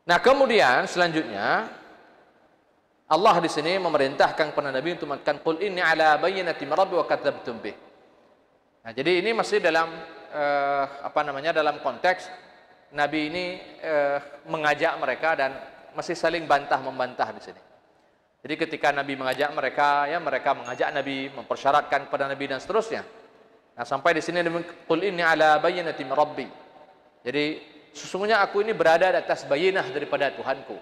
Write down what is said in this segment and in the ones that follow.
Nah, kemudian selanjutnya Allah di sini memerintahkan kepada Nabi untuk mengatakan qul inni ala bayyinatin min rabbi wa kadzdzabtum bih. Nah, jadi ini masih dalam dalam konteks Nabi ini mengajak mereka dan masih saling bantah membantah di sini. Jadi ketika Nabi mengajak mereka, ya mereka mengajak Nabi, mempersyaratkan kepada Nabi dan seterusnya. Nah, sampai di sini qul inni ala bayyinatin min rabbi. Jadi sesungguhnya aku ini berada di atas bayinah daripada Tuhanku.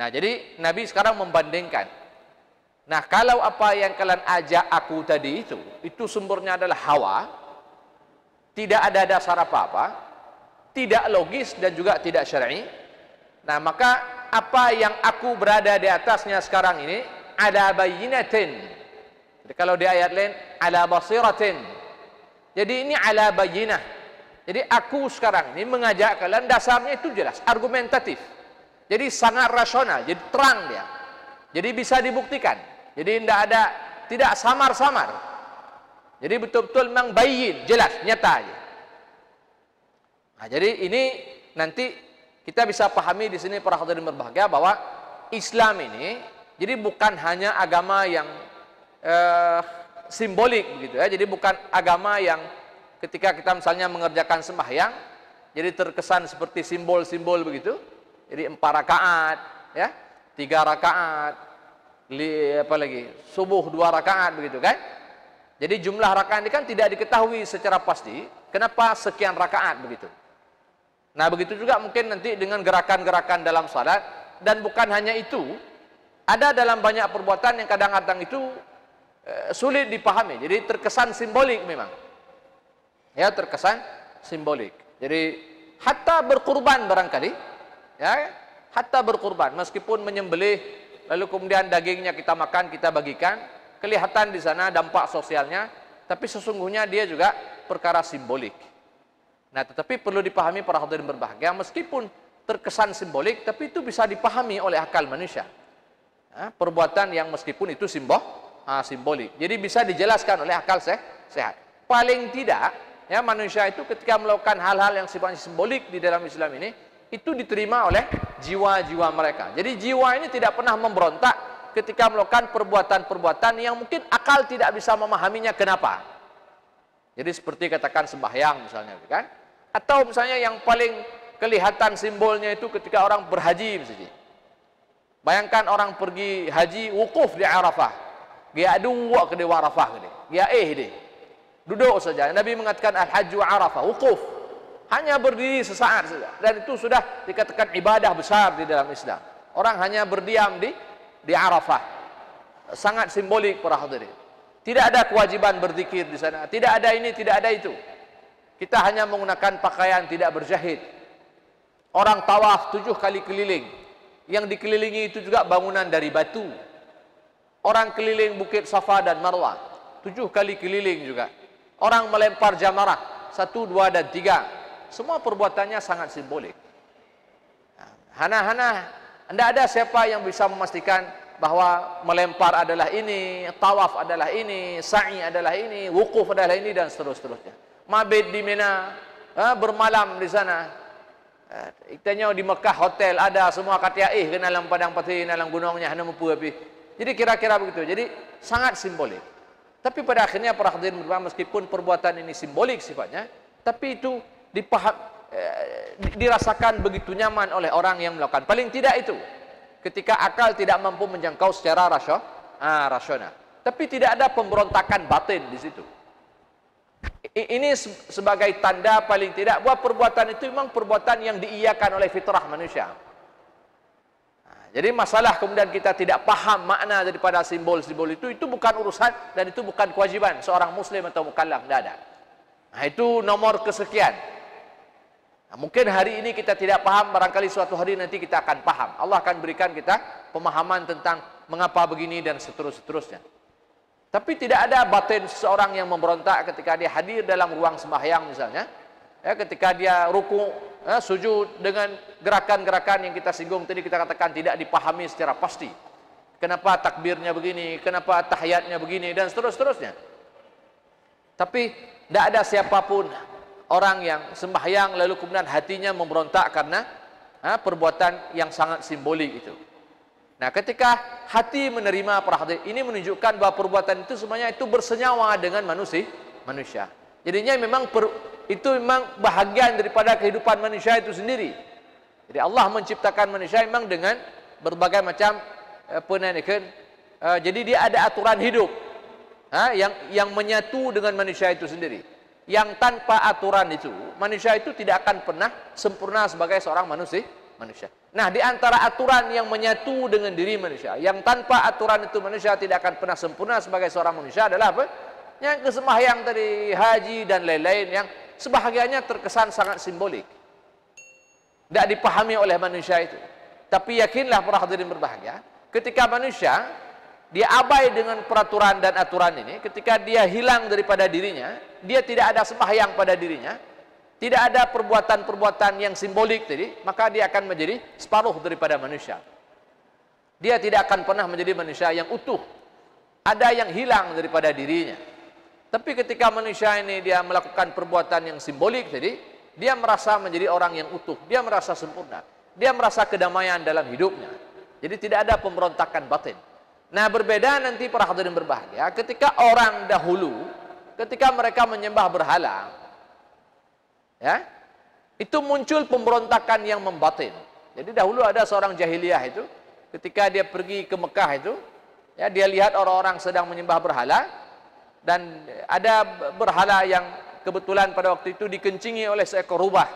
Nah, jadi Nabi sekarang membandingkan. Nah, kalau apa yang kalian ajak aku tadi itu sumbernya adalah hawa, tidak ada dasar apa-apa, tidak logis dan juga tidak syar'i. Nah, maka apa yang aku berada di atasnya sekarang ini ala bayyinatin. Jadi kalau di ayat lain ala basiratin. Jadi ini ala bayyinah. Jadi aku sekarang ini mengajak kalian, dasarnya itu jelas, argumentatif. Jadi sangat rasional, jadi terang dia. Jadi bisa dibuktikan. Jadi tidak samar-samar. Jadi betul-betul memang bayyin, jelas, nyata aja. Nah, jadi ini nanti kita bisa pahami di sini para hadirin berbahagia bahwa Islam ini jadi bukan hanya agama yang simbolik begitu ya. Jadi bukan agama yang ketika kita misalnya mengerjakan sembahyang jadi terkesan seperti simbol-simbol begitu. Jadi 4 rakaat, ya, 3 rakaat, subuh 2 rakaat begitu kan? Jadi jumlah rakaat ini kan tidak diketahui secara pasti. Kenapa sekian rakaat begitu? Nah, begitu juga mungkin nanti dengan gerakan-gerakan dalam salat, dan bukan hanya itu, ada dalam banyak perbuatan yang kadang-kadang itu sulit dipahami. Jadi terkesan simbolik memang. Ya, terkesan simbolik. Jadi hatta berkurban barangkali. Ya, hatta berkurban, meskipun menyembelih lalu kemudian dagingnya kita makan, kita bagikan, kelihatan di sana dampak sosialnya, tapi sesungguhnya dia juga perkara simbolik. Nah, tetapi perlu dipahami para hadirin berbahagia, meskipun terkesan simbolik, tapi itu bisa dipahami oleh akal manusia. Nah, perbuatan yang meskipun itu simbolik, jadi bisa dijelaskan oleh akal sehat. Paling tidak, ya, manusia itu ketika melakukan hal-hal yang sifatnya simbolik di dalam Islam ini, itu diterima oleh jiwa-jiwa mereka. Jadi jiwa ini tidak pernah memberontak ketika melakukan perbuatan-perbuatan yang mungkin akal tidak bisa memahaminya kenapa. Jadi seperti katakan sembahyang misalnya, kan? Atau misalnya yang paling kelihatan simbolnya itu ketika orang berhaji misalnya. Bayangkan orang pergi haji wukuf di Arafah. Dia dua ke di Arafah gede. Dia deh. Duduk saja. Nabi mengatakan al-hajju Arafah, wukuf. Hanya berdiri sesaat saja, dan itu sudah dikatakan ibadah besar di dalam Islam. Orang hanya berdiam di Arafah, sangat simbolik para hadirin. Tidak ada kewajiban berzikir di sana, tidak ada ini, tidak ada itu. Kita hanya menggunakan pakaian tidak berjahit. Orang tawaf 7 kali keliling, yang dikelilingi itu juga bangunan dari batu. Orang keliling bukit Safa dan Marwah 7 kali keliling juga. Orang melempar jamarah 1, 2 dan 3. Semua perbuatannya sangat simbolik. Hana-hana, tidak ada siapa yang bisa memastikan bahwa melempar adalah ini, tawaf adalah ini, sa'i adalah ini, wukuf adalah ini, dan seterusnya. Mabit di Mina, bermalam di sana. Itanya di Mekah hotel ada semua kata ke dalam padang pasir, dalam gunungnya hanya mampu api. Jadi kira-kira begitu. Jadi sangat simbolik. Tapi pada akhirnya para hadirin meskipun perbuatan ini simbolik sifatnya, tapi itu dirasakan begitu nyaman oleh orang yang melakukan. Paling tidak itu ketika akal tidak mampu menjangkau secara rasional. Tapi tidak ada pemberontakan batin di situ. Ini sebagai tanda paling tidak bahwa perbuatan itu memang perbuatan yang diiyakan oleh fitrah manusia. Nah, jadi masalah kemudian kita tidak paham makna daripada simbol-simbol itu bukan urusan dan itu bukan kewajiban seorang muslim atau mukallaf, tidak ada. Nah, itu nomor kesekian. Nah, mungkin hari ini kita tidak paham, barangkali suatu hari nanti kita akan paham. Allah akan berikan kita pemahaman tentang mengapa begini dan seterusnya. Tapi tidak ada batin seseorang yang memberontak ketika dia hadir dalam ruang sembahyang misalnya. Ya, ketika dia ruku, sujud dengan gerakan-gerakan yang kita singgung tadi, kita katakan tidak dipahami secara pasti. Kenapa takbirnya begini, kenapa tahiyatnya begini, dan seterusnya. Tapi tidak ada siapapun orang yang sembahyang lalu kemudian hatinya memberontak karena perbuatan yang sangat simbolik itu. Nah, ketika hati menerima para hadirin, ini menunjukkan bahwa perbuatan itu semuanya itu bersenyawa dengan manusia. Jadinya memang itu memang bahagian daripada kehidupan manusia itu sendiri. Jadi Allah menciptakan manusia memang dengan berbagai macam jadi dia ada aturan hidup yang menyatu dengan manusia itu sendiri. Yang tanpa aturan itu, manusia itu tidak akan pernah sempurna sebagai seorang manusia. Nah, di antara aturan yang menyatu dengan diri manusia, yang tanpa aturan itu manusia tidak akan pernah sempurna sebagai seorang manusia adalah apa? Yang kesembahyang tadi, haji dan lain-lain yang sebahagiannya terkesan sangat simbolik. Tidak dipahami oleh manusia itu. Tapi yakinlah para hadirin berbahagia, ketika manusia dia abai dengan peraturan dan aturan ini, ketika dia hilang daripada dirinya, dia tidak ada sembahyang pada dirinya, tidak ada perbuatan-perbuatan yang simbolik tadi, maka dia akan menjadi separuh daripada manusia. Dia tidak akan pernah menjadi manusia yang utuh. Ada yang hilang daripada dirinya. Tapi ketika manusia ini dia melakukan perbuatan yang simbolik tadi, dia merasa menjadi orang yang utuh, dia merasa sempurna, dia merasa kedamaian dalam hidupnya. Jadi tidak ada pemberontakan batin. Nah, berbeda nanti para hadirin berbahagia ketika orang dahulu, ketika mereka menyembah berhala, ya, itu muncul pemberontakan yang membatin. Jadi dahulu ada seorang jahiliyah itu, ketika dia pergi ke Mekah itu, ya, dia lihat orang-orang sedang menyembah berhala, dan ada berhala yang kebetulan pada waktu itu dikencingi oleh seekor rubah,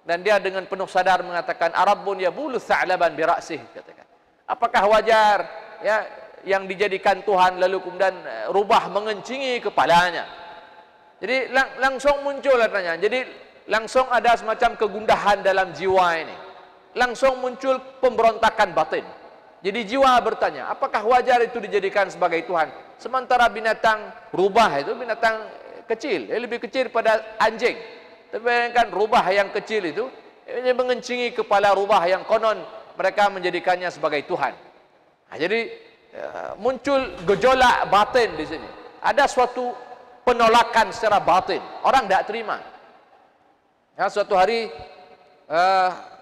dan dia dengan penuh sadar mengatakan, Arabun yabulu tha'laban bira'sih, katakan, apakah wajar ya yang dijadikan Tuhan lalu kemudian rubah mengencingi kepalanya? Jadi langsung muncul katanya. Jadi langsung ada semacam kegundahan dalam jiwa ini. Langsung muncul pemberontakan batin. Jadi jiwa bertanya, apakah wajar itu dijadikan sebagai Tuhan? Sementara binatang rubah itu binatang kecil, lebih kecil pada anjing. Tapi bayangkan rubah yang kecil itu mengencingi kepala rubah yang konon mereka menjadikannya sebagai Tuhan. Nah, jadi muncul gejolak batin di sini. Ada suatu penolakan secara batin. Orang tidak terima. Ya, suatu hari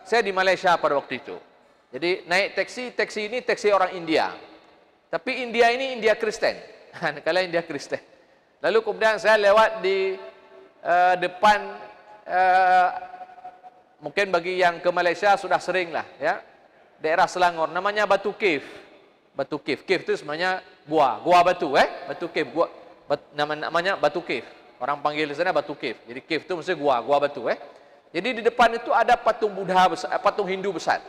saya di Malaysia pada waktu itu. Jadi naik taksi ini taksi orang India. Tapi India ini India Kristen. Kalau India Kristen. Lalu kemudian saya lewat di depan, mungkin bagi yang ke Malaysia sudah sering lah, ya, daerah Selangor, namanya Batu Cave. Batu Cave. Cave itu sebenarnya gua batu, Batu Cave, namanya Batu Cave. Orang panggil di sana Batu Cave. Jadi cave itu maksudnya gua batu, Jadi di depan itu ada patung Buddha besar, patung Hindu besar.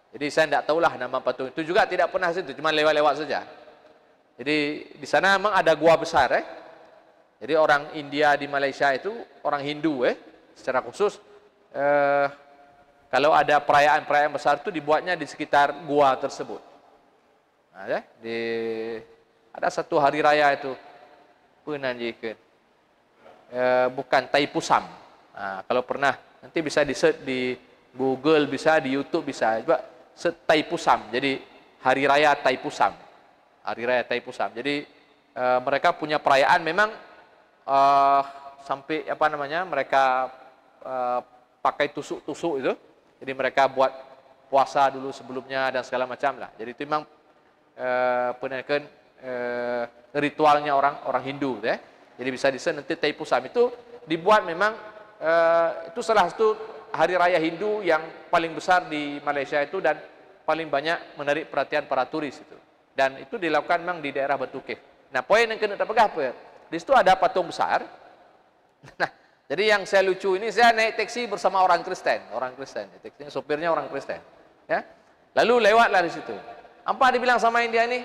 Jadi saya tidak tahulah nama patung itu, juga tidak pernah situ, cuma lewat-lewat saja. Jadi di sana memang ada gua besar, Jadi orang India di Malaysia itu orang Hindu, secara khusus kalau ada perayaan-perayaan besar itu dibuatnya di sekitar gua tersebut. Nah, ada satu hari raya itu bukan Taipusam. Nah, kalau pernah nanti bisa di search di Google, bisa di YouTube, bisa coba search Taipusam. Jadi hari raya Taipusam, hari raya Taipusam. Jadi mereka punya perayaan memang sampai mereka pakai tusuk-tusuk itu. Jadi mereka buat puasa dulu sebelumnya dan segala macam lah. Jadi itu memang ritualnya orang Hindu, Jadi bisa di sana nanti Taipusam itu dibuat memang itu salah satu hari raya Hindu yang paling besar di Malaysia itu dan paling banyak menarik perhatian para turis itu. Dan itu dilakukan memang di daerah Batu Cave. Nah, poin yang kena terpegang apa? Di situ ada patung besar. Nah, jadi yang saya lucu ini, saya naik taksi bersama orang Kristen, taksinya sopirnya orang Kristen, ya. Lalu lewatlah di situ. Apa dibilang sama India ini?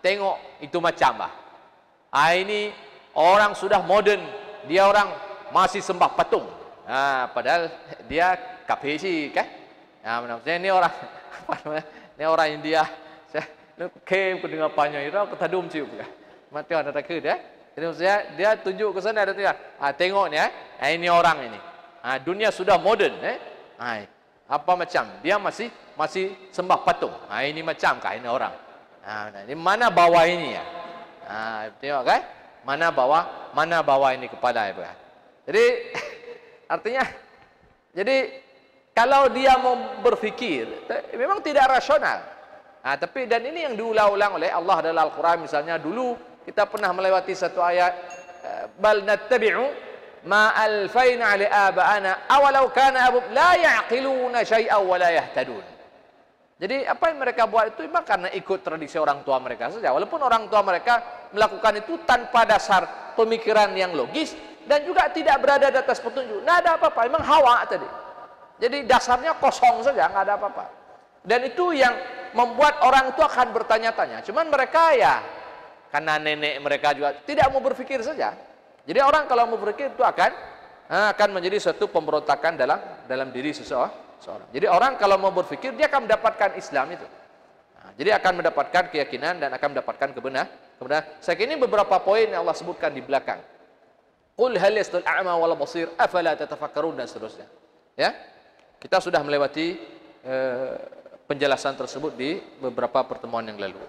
Tengok itu macam ini orang sudah modern, dia orang masih sembah patung. Padahal dia KPC, kan? Maksudnya ini orang ini orang India. Saya kem ku dengar panjang itu aku tadum cium kan. Mati ada takut, Jadi maksudnya dia tunjuk ke sana, ada tulisan, tengok ni, ini orang ini. Dunia sudah modern, apa macam? Dia masih sembah patung. Ini macam kah ini orang? Ini mana bawa ini ya? Tengok kan? Mana bawa ini kepada ibu. Jadi artinya, jadi Kalau dia mau berfikir, memang tidak rasional. Tapi dan ini yang diulang-ulang oleh Allah dalam Al-Quran. Misalnya dulu kita pernah melewati satu ayat, bal nattabi'u ma alfayna li aba'ana awalau kana abum la ya'qiluna syai'aw wa la yahtadun. Jadi apa yang mereka buat itu memang karena ikut tradisi orang tua mereka saja. Walaupun orang tua mereka melakukan itu tanpa dasar pemikiran yang logis dan juga tidak berada di atas petunjuk. Tidak ada apa-apa, memang hawa tadi. Jadi dasarnya kosong saja, nggak ada apa-apa. Dan itu yang membuat orang itu akan bertanya-tanya. Cuman mereka ya, karena nenek mereka juga tidak mau berpikir saja. Jadi orang kalau mau berpikir itu akan menjadi suatu pemberontakan dalam diri seseorang. Jadi orang kalau mau berpikir dia akan mendapatkan Islam itu. Jadi akan mendapatkan keyakinan dan akan mendapatkan kebenaran. Saya kira ini beberapa poin yang Allah sebutkan di belakang. Qul hal yastul a'ma wal basir afala tatafakkarun dan seterusnya. Ya. Kita sudah melewati penjelasan tersebut di beberapa pertemuan yang lalu.